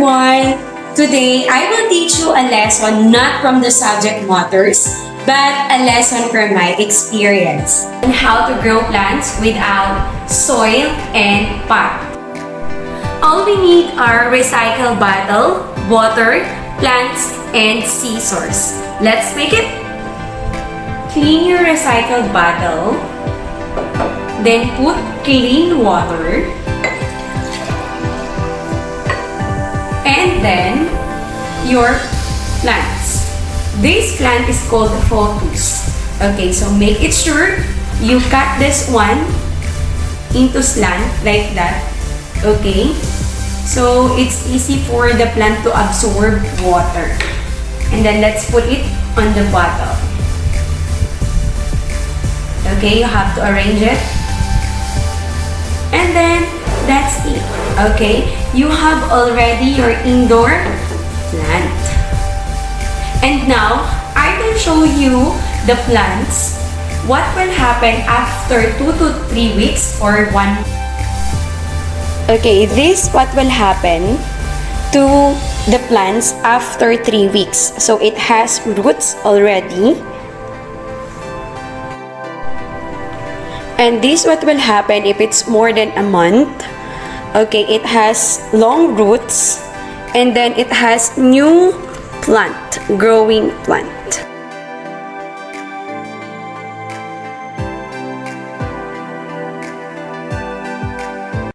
everyone! Today, I will teach you a lesson not from the subject matters, but a lesson from my experience on how to grow plants without soil and pot. All we need are recycled bottle, water, plants, and scissors. Let's make it. Clean your recycled bottle, then put clean water, and then your plants. This plant is called photos. Okay, so make it sure you cut this one into slant like that. Okay, so it's easy for the plant to absorb water. And then let's put it on the bottle. Okay, you have to arrange it. And then that's it. Okay, you have already your indoor plant. And now, I will show you the plants. What will happen after 2 to 3 weeks or 1. Okay, this what will happen to the plants after 3 weeks. So it has roots already. And this what will happen if it's more than a month. Okay, it has long roots and then it has new plant, growing plant.